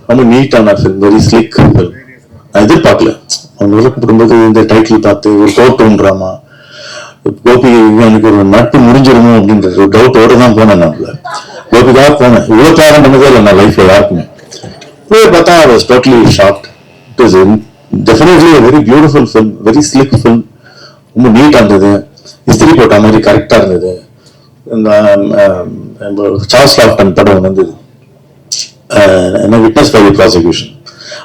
ரொம்ப நீட்டான film, very slick film. நான் எதிர்பார்க்கல அவங்க கூப்பிடும்போது இந்த டைட்டில் பார்த்து ஒரு கோர்ட் ட்ராமா, கோபி எனக்கு ஒரு நட்பு முடிஞ்சிருமோ அப்படின்ற ஒரு டவுட்டோட தான் போனேன். நான் கோபிக்காக போனேன், இவ்வளவு தியாகம் பண்ணதே இல்லை நான் லைஃப்ல யாருக்குமே. பார்த்தா I was totally shocked. It was definitely a very beautiful film, very slick film. ரொம்ப நீட்டா இருந்தது, இஸ்திரி போட்ட மாதிரி கரெக்டா இருந்தது. இந்த சார்ல்ஸ் லாஃப்டன் படம் வந்து விட்னஸ் பை ப்ராசிக்யூஷன்,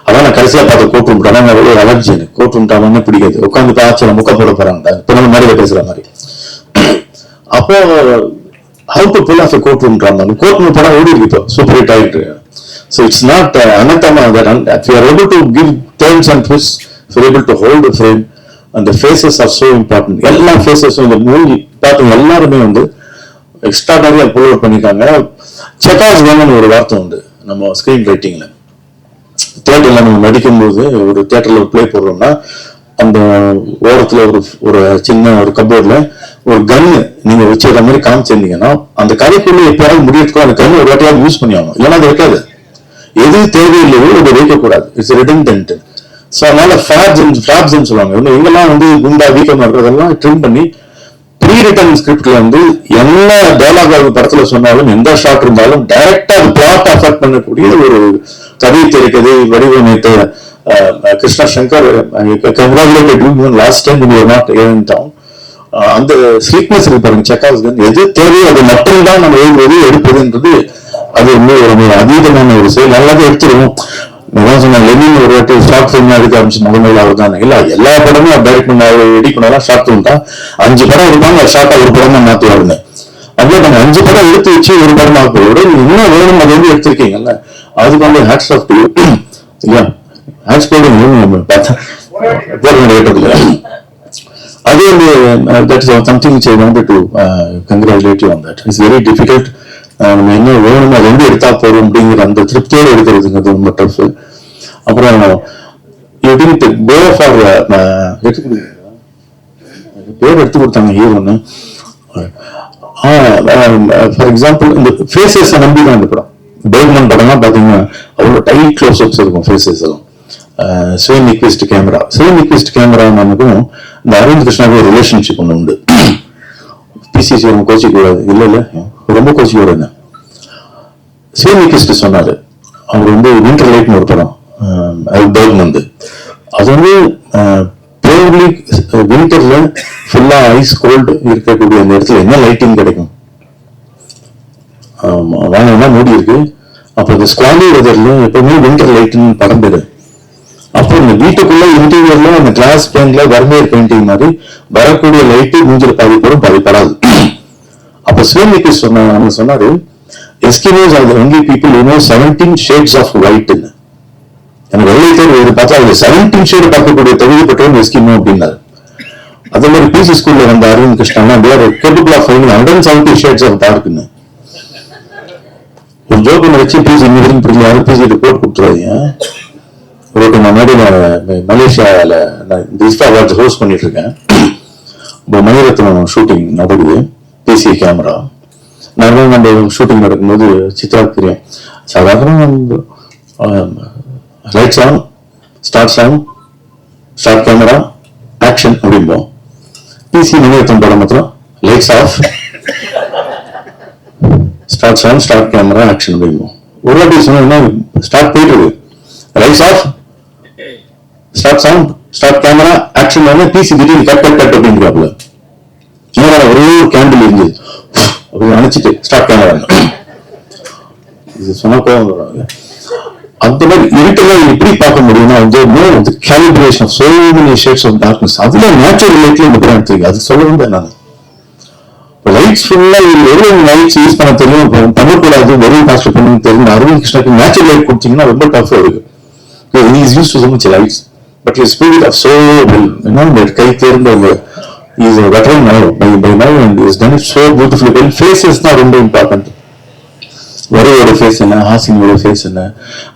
அதான் நான் கடைசியா பார்த்த கோர்ட் ரூம் படம். நான் ஒரு அலர்ஜி, எனக்கு கோர்ட் ரூம் டாமே பிடிக்காது. உட்காந்து பார்த்து முக்க போட போறாங்க பிறகு மாதிரி பேசுற மாதிரி. அப்போ how to pull off court room drama, court room படம் ஓடி இருக்கு இப்போ, சூப்பர் ஹிட் ஆயிட்டு. So it's not anathema that if you are able to give turns and twists, if you are able to hold the frame, and the faces are so important. எல்லா ஃபேஸஸும் இந்த movie பார்த்து எல்லாருமே வந்து extraordinarily pull out பண்ணிருக்காங்க. செக்காஸ் வேணும்னு ஒரு வார்த்தை உண்டு நம்ம ஸ்கிரீன் ரைட்டிங்ல. தியேட்டர்ல நம்ம நடிக்கும்போது ஒரு தியேட்டர்ல ஒரு பிளே போடுறோம்னா அந்த ஓரத்துல ஒரு சின்ன ஒரு கப்போர்ட்ல ஒரு கன்னு நீங்க வச்சுக்கிற மாதிரி காமிச்சிருந்தீங்கன்னா அந்த கதைக்குள்ள எப்பயாவது முடியறதுக்கும் அந்த கன்னு ஒரு வாட்டியாவது யூஸ் பண்ணி ஆகணும், இல்லைன்னா அது வைக்காது. எது தேவையில்லையோ அதை வைக்கக்கூடாது. It's redundant. ஸோ அதனால ஃபிளாப்ஸ்ன்னு சொல்லுவாங்க. இங்கெல்லாம் வந்து குண்டா வீக்கமா இருக்கிறதெல்லாம் ட்ரிம் பண்ணி ப்ரீ ரிட்டன் ஸ்கிரிப்ட்ல வந்து என்ன டயலாக் படத்துல சொன்னாலும் எந்த ஷாட் இருந்தாலும் டைரக்டா பிளாட் அஃபெக்ட் பண்ணக்கூடிய ஒரு கதை தெரிவிக்கிறது வடிவமைத்த Krishna Shankar. Congratulated last time you are not in down. அந்த ஸ்லீக்னஸ் இருக்கு பாருங்க செக்காஸ். எது தேவையோ அது மட்டும்தான் நம்ம எழுதுவது எடுப்பதுன்றது அது வந்து ஒரு அதீதமான ஒரு செயல். நல்லாவே எடுத்துருவோம். நான் சொன்னேன் லெனின் ஒரு வாட்டி ஷார்ட் ஃபிலிம் எடுக்க ஆரம்பிச்சு முதல்ல அவர் தான் இல்ல எல்லா படமும் டைரக்ட் பண்ண எடிட் பண்ணலாம். ஷார்ட் ஃபிலிம் தான் 5 படம் இருப்பாங்க, ஷார்ட்டா ஒரு படம் தான் மாத்துவாருன்னு. அப்படியே நம்ம 5 படம் எடுத்து வச்சு ஒரு படம் ஆக்குவோம். இன்னும் வேணும் அதை வந்து எடுத்திருக்கீங்கல்ல, அதுக்கு வந்து ஹேட்ஸ் ஆஃப் டு யூ இல்லையா. ஹேட்ஸ் போடுங்க பார்த்தா இல்லையா. அது வந்து that is something which I wanted to congratulate you on that. It's very difficult. நம்ம என்ன வேணுமோ அது வந்து எடுத்தா போறோம் அப்படிங்கிற அந்த திருப்தியோடு எடுக்கிறதுங்கிறது ரொம்ப டஃப். அப்புறம் பேர் எடுத்து கொடுத்தாங்க ஹீரோன்னு. ஃபார் எக்ஸாம்பிள் இந்த ஃபேஸஸ் நம்பி தான் இந்த படம். பெர்க்மன் படம்லாம் பாத்தீங்கன்னா அவ்வளோ டைட் க்ளோஸ் அப்ஸ் இருக்கும் ஃபேஸஸ் எல்லாம். ஸ்வேன் நிக்விஸ்ட் கேமரா நமக்கும் இந்த அரவிந்த் கிருஷ்ணாவுக்கு ஒரு ரிலேஷன்ஷிப் ஒன்று உண்டு. பிசிசி அவங்க கோச்சிக்க கூடாது, இல்ல ரொம்ப கோச்சிக்க கூடாது. ஸ்வேன் நிக்விஸ்ட் சொன்னாரு, அவர் வந்து வின்டர் லைட்னு ஒரு படம் பெர்க்மன், அது வந்து பியூர்லி வின்டர்ல ஃபுல்லா ஐஸ் கோல்டு இருக்கக்கூடிய அந்த இடத்துல என்ன லைட்டிங் கிடைக்கும், வாங்க மூடி இருக்கு. அப்ப இந்த ஸ்குவாலி வெதர்ல எப்பவுமே வின்டர் லைட்னு படம் பேரு. அப்போ இந்த வீட்டுக்குள்ள இன்டீரியர்ல அந்த கிளாஸ் பெயிண்ட்ல வர்மேர் பெயிண்டிங் மாதிரி வரக்கூடிய லைட்டு மூஞ்சில பாதிப்படும் பாதிப்படாது. அப்ப ஸ்வேனிக்கு சொன்னாரு, Eskimos are the only people who know 17 shades of white. எனக்கு வெள்ளை தேர்வு பார்த்தா அது 17 ஷேடு பார்க்கக்கூடிய தகுதி பெற்றவங்க எஸ்கிமோ அப்படின்னாரு. அதே மாதிரி பிசி ஸ்கூல்ல வந்த Aravind Krishna cable of 170 shades of டார்க்னு ஒரு ஜோக் ஒன்று வச்சு பிசி இன்னும் புரியல, பிசி ரிப்போர்ட் கொடுத்துருவாங்க. ஒரு முன்னாடி மலேசியாவில் இஸ்டா அவார்ட்ஸ் ஹோஸ்ட் பண்ணிட்டு இருக்கேன். இப்போ மணிரத்னம் ஷூட்டிங் நடக்குது, பிசி கேமரா. நார்மலாக நம்ம ஷூட்டிங் நடக்கும்போது சித்ரா தெரியும், சாதாரண lights on, start camera, action அப்படிம்போம். பிசி மணிரத்னம் படம் மாத்திரம் lights off, start camera, action அப்படிம்போம். ஒரு வாட்டி சொன்னா ஸ்டார்ட் போயிட்டு இருக்கு, lights off, start sound, start camera, action வந்து பிசி திடீர்னு கட் அப்படிங்கிறாப்புல. ஒரே ஒரு கேண்டில் இருந்தது அப்படி அணைச்சிட்டு ஸ்டார்ட் கேமரா இது சொன்னா கோவம் வரும். அந்த மாதிரி இருட்டெல்லாம் எப்படி பார்க்க முடியும்னா வந்து calibration so many shades of darkness. அதுல நேச்சுரல் லைட்ல இந்த படம் எடுத்துருக்கு. அது சொல்ல வந்து நான் லைட்ஸ் ஃபுல்லா எவ்வளவு லைட்ஸ் யூஸ் பண்ண தெரியும், பண்ணக்கூடாது, வெறும் காஸ்ட் பண்ணு தெரியும். அரவிந்த் கிருஷ்ணாக்கு நேச்சுரல் லைட் கொடுத்தீங்கன்னா ரொம்ப டஃப் இருக்கு. He is used to so much lights, but his spirit of so well, guy தேர்ந்தவங்க. He is a veteran now, by now, and he has done it so beautifully well. Faces தான் ரொம்ப important. வரையோட face என்ன, ஹாசினியோட face என்ன,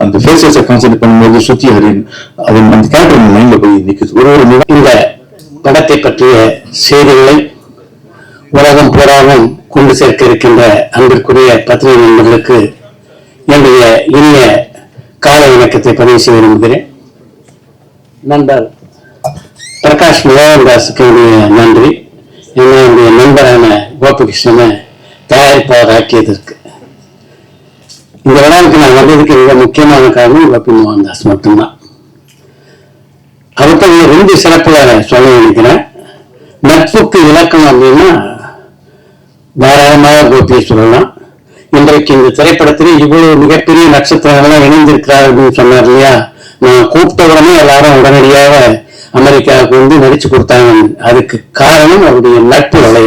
அந்த ஃபேஸஸை concentrate பண்ணும்போது சுத்தி ஹரின் அது அந்த character மைண்ட்ல போய் நிற்குது. இந்த படத்தை பற்றிய செய்திகளை உலகம் பூராவும் கொண்டு சேர்க்க இருக்கின்ற அன்பிற்குரிய பத்திரிகை நண்பர்களுக்கு என்னுடைய இனிய கால இணக்கத்தை பதிவு செய்ய விரும்புகிறேன். நண்பர் பிரகாஷ் மோகன்தாஸுக்கு நன்றி. என்னுடைய நண்பரான கோபிகிருஷ்ணனை தயாரிப்பாளர் ஆக்கியதற்கு. இந்த விழாவுக்கு நான் வந்ததுக்கு மிக முக்கியமான காரணம் கோபி மோகன்தாஸ் மட்டும்தான். அவர்கிட்ட 2 சிறப்புல சொல்ல நினைக்கிறேன். நட்புக்கு இலக்கணம் அப்படின்னா தாராளமாக கோபியை சொல்லலாம். இன்றைக்கு இந்த திரைப்படத்திலே இவ்வளவு மிகப்பெரிய நட்சத்திரங்கள்லாம் இணைந்திருக்கிறார் அப்படின்னு சொன்னார் இல்லையா. நான் கூப்பிட்ட உடனே எல்லாரும் உடனடியாக அமெரிக்காவுக்கு வந்து நடிச்சு கொடுத்தாங்க. அதுக்கு காரணம் அவருடைய நட்பு வலை.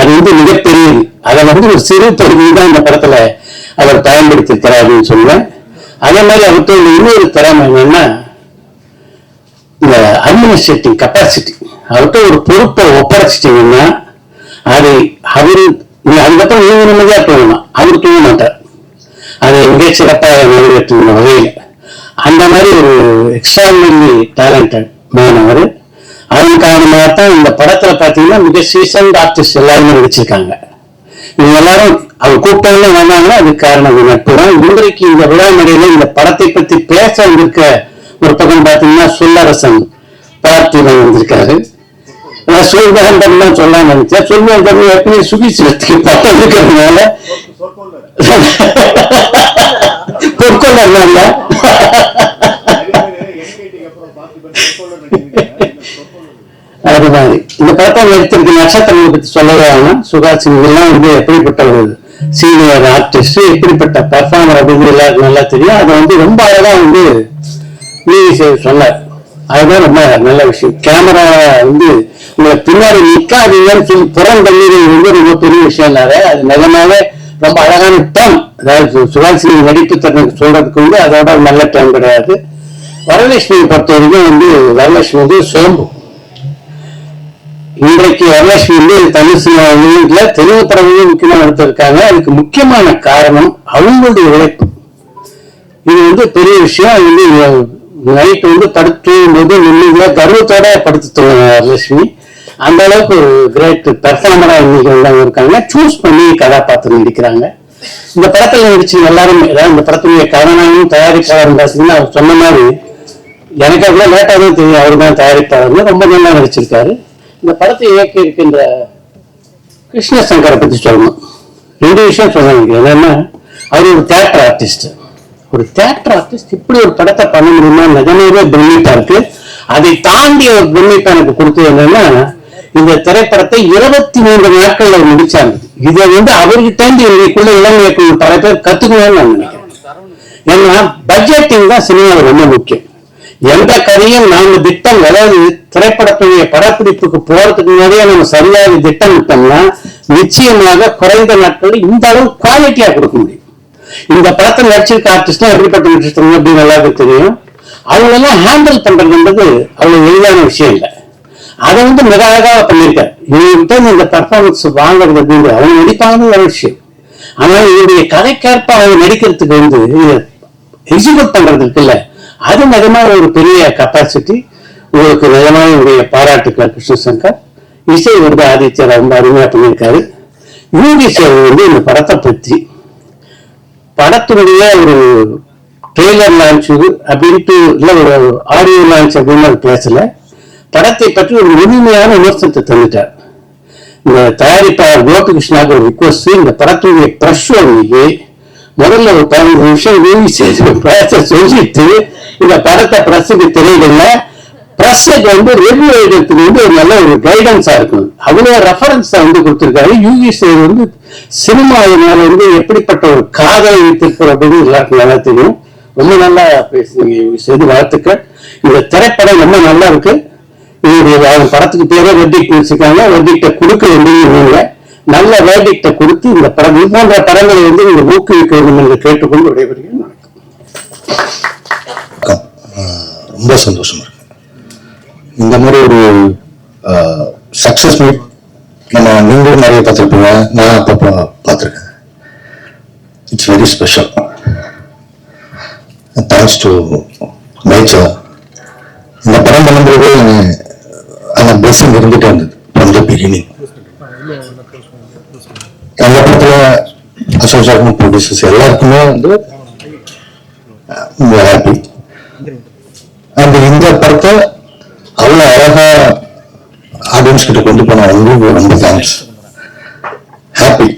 அது மிகப்பெரியது. அதை ஒரு சிறு பகுதியை தான் இந்த படத்துல அவர் பயன்படுத்தியிருக்கிறார் அப்படின்னு சொல்லுவேன். அதே மாதிரி அவர்கிட்ட இன்னொரு திறமை என்னன்னா இந்த அட்மினிஸ்ட்ரேட்டிவ் கெப்பாசிட்டி. அவர்கிட்ட ஒரு பொறுப்பை ஒப்படைச்சிட்டீங்கன்னா அது அவரு அதுக்கப்புறம் நீங்க நிம்மதியா போகணும். அவர் தூங்க மாட்டார். அதை மிக சிறப்பாக நிறைவேற்றின வகையில் அந்த மாதிரி ஒரு எக்ஸ்ட்ராடினரி டேலண்டட் மேன் அவர். அதன் காரணமாகத்தான் இந்த படத்துல பாத்தீங்கன்னா மிக சீசன்ட் ஆர்டிஸ்ட் எல்லாருமே நடிச்சிருக்காங்க. இவங்க எல்லாரும் அவர் கூப்பிட்டவங்க வந்தாங்கன்னா அதுக்கு காரணம் நட்பு தான். இன்றைக்கு இந்த விழா மேடையில இந்த படத்தை பத்தி பேச வந்திருக்க ஒரு பக்கம் பாத்தீங்கன்னா சொல்லரசன் பார்த்திபன் வந்திருக்காரு. சொல்வேந்தன் தான் சொல்ல நினைச்சேன். சொல்வேந்தன் எப்பவுமே சுகிசிரத்துக்கு பட்டம் இருக்கிறதுனால பொற்கொள்ளர் இல்ல. அது மாதிரி இந்த படத்தை எடுத்திருக்க நட்சத்திரங்களை பத்தி சொல்லவே ஆகணும். சுகாசினி எல்லாம் எப்படிப்பட்ட ஒரு சீனியர் ஆர்டிஸ்ட், எப்படிப்பட்ட பெர்ஃபார்மர் அப்படின்னு எல்லாருக்கும் நல்லா தெரியும். அதை ரொம்ப அழகா சொன்னார். அதுதான் ரொம்ப நல்ல விஷயம். கேமரா உங்களை பின்னாடி நிக்காதீங்கன்னு சொல்லி புறந்தள்ளி ரொம்ப பெரிய விஷயம் இல்லாத அது நிஜமாவே ரொம்ப அழகான டேம். அதாவது சுகாசினி நடிப்பு திறன் சொல்றதுக்கு அதோட நல்ல டேம் கிடையாது. வரலட்சுமி பொறுத்த வரைக்கும் வரலட்சுமி சுயம்பு. இன்றைக்கு வரலட்சுமி தமிழ் சினிமா தெலுங்கு படங்களும் முக்கியமா எடுத்திருக்காங்க. அதுக்கு முக்கியமான காரணம் அவங்களுடைய உழைப்பு. இது பெரிய விஷயம். நைட்டு படுத்தும் போது நிம்மதியா கர்வத்தோட படுத்து தூங்க வரலட்சுமி. அந்த அளவுக்கு ஒரு கிரேட் பெர்ஃபார்மரா இன்னைக்கு இருக்காங்க. சூஸ் பண்ணி கதாபாத்திரம் நடிக்கிறாங்க. இந்த படத்துல நடிச்சு எல்லாரும் ஏதாவது இந்த படத்துடைய கதாநாயகனும் தயாரிப்பாளர் பார்த்தீங்கன்னா அவர் சொன்ன மாதிரி எனக்கு அவ்வளவு லேட்டா தான் தெரியும். அவரு தான் தயாரிப்பாளர். ரொம்ப நல்லா நடிச்சிருக்காரு. இந்த படத்தை இயக்கி இருக்கின்ற கிருஷ்ணசங்கரை பத்தி சொல்லணும். 2 விஷயம் சொல்ல நினைக்கிறேன். என்னன்னா அவர் ஒரு தியேட்டர் ஆர்டிஸ்ட். ஒரு தியேட்டர் ஆர்டிஸ்ட் இப்படி ஒரு படத்தை பண்ண முடியுமா நிஜமாவே பிரமிப்பா இருக்கு. அதை தாண்டி ஒரு பிரமிப்பா எனக்கு கொடுத்தது என்னன்னா இந்த திரைப்படத்தை 23 நாட்கள்ல முடிச்சாங்க. இதை அவர்கிட்ட இன்னைக்குள்ள இளம் இயக்குநர் பல பேர் கத்துக்கணும்னு நான் நினைக்கிறேன். ஏன்னா பட்ஜெட்டிங் தான் சினிமாவில் ரொம்ப முக்கியம். எந்த கதையும் நாம திட்டம், அதாவது திரைப்படத்துடைய படப்பிடிப்புக்கு போறதுக்கு முன்னாடியே நம்ம சரியாக திட்டமிட்டோம்னா நிச்சயமாக குறைந்த நாட்கள் இந்த அளவு குவாலிட்டியா கொடுக்க முடியும். இந்த படத்தை நடிச்சிருக்க ஆர்டிஸ்ட் எப்படிப்பட்ட நடிச்சிருக்காங்க அப்படின்னு எல்லாருக்கும் தெரியும். அவங்களெல்லாம் ஹேண்டில் பண்றதுன்றது அவ்வளவு எளிதான விஷயம் இல்லை. அதை மிக அழகாக பண்ணியிருக்காரு. இவங்ககிட்ட இந்த பெர்ஃபார்மன்ஸ் வாங்குறது அப்படின்னு அவங்க நடிப்பாங்கன்னு ஒரு விஷயம். ஆனா இவருடைய கதைக்கேற்ப அவங்க நடிக்கிறதுக்கு எக்ஸிக்யூட் பண்றதுக்கு இல்ல, அது நிஜமாக ஒரு பெரிய கெப்பாசிட்டி. உங்களுக்கு நிஜமாக என்னுடைய பாராட்டுக்கள் கிருஷ்ணசங்கர். இசை ஆதித்யர் ரொம்ப அருமையா பண்ணியிருக்காரு. யூகி சேவை இந்த படத்தை பற்றி படத்தினுடைய ஒரு ட்ரெய்லர் லான்ச் அப்படின்ட்டு இல்ல ஒரு ஆடியோ லான்ச் அப்படின்னு பேசல. படத்தை பற்றி ஒரு முழுமையான விமர்சனத்தை தந்துட்டார். இந்த தயாரிப்பாளர் கோபிகிருஷ்ணாவுக்கு ஒரு ரிக்வஸ்ட். இந்த படத்துடைய பிரஷ் ஷோக்கு முதல்ல ஒரு 15 நிமிஷம் பேச சொல்லிட்டு இந்த படத்தை பிரஸுக்கு தெரியல. பிரஸுக்கு ரிவ்யூ எழுதுறதுக்கு ஒரு நல்ல ஒரு கைடன்ஸா இருக்கும். அவ்வளவு ரெஃபரன்ஸ் கொடுத்திருக்காரு. யூகி சேர் சினிமாவினால எப்படிப்பட்ட ஒரு காதலை வைத்திருக்கிற அப்படின்னு எல்லாருக்கும் நல்லா தெரியும். ரொம்ப நல்லா பேசுறீங்க. வாழ்த்துக்கள். இந்த திரைப்படம் ரொம்ப நல்லா இருக்கு. இவருடைய படத்துக்கு பேரே வெர்டிக்ட் வச்சிருக்காங்க. வெர்டிக்ட கொடுக்க வேண்டிய நல்ல வேர்டிக்ட கொடுத்து இந்த படம் இது போன்ற படங்களை நீங்க ஊக்குவிக்க வேண்டும் என்று கேட்டுக்கொண்டு விடைபெறுகிறேன். ரொம்ப சந்தோஷமா இருக்கு. இந்த மாதிரி ஒரு சக்சஸ் மீட் நம்ம நீங்களும் நிறைய பார்த்துருப்பீங்க, நான் அப்பப்போ பார்த்துருக்கேன். It's very special. Thanks to nature. இந்த படம் பண்ணும்போது அந்த பிளஸிங் இருந்துட்டே இருந்தது ஃப்ரம் தி பிகினிங். அந்த படத்துல அசோசியேஷன் ப்ரொடியூசர்ஸ் எல்லாருக்குமே ஹாப்பி. அண்ட் இந்த படத்தை அவ்வளோ அழகா ஆடியன்ஸ் கிட்ட கொண்டு போன உங்களுக்கு ரொம்ப தேங்க்ஸ். ஹாப்பி.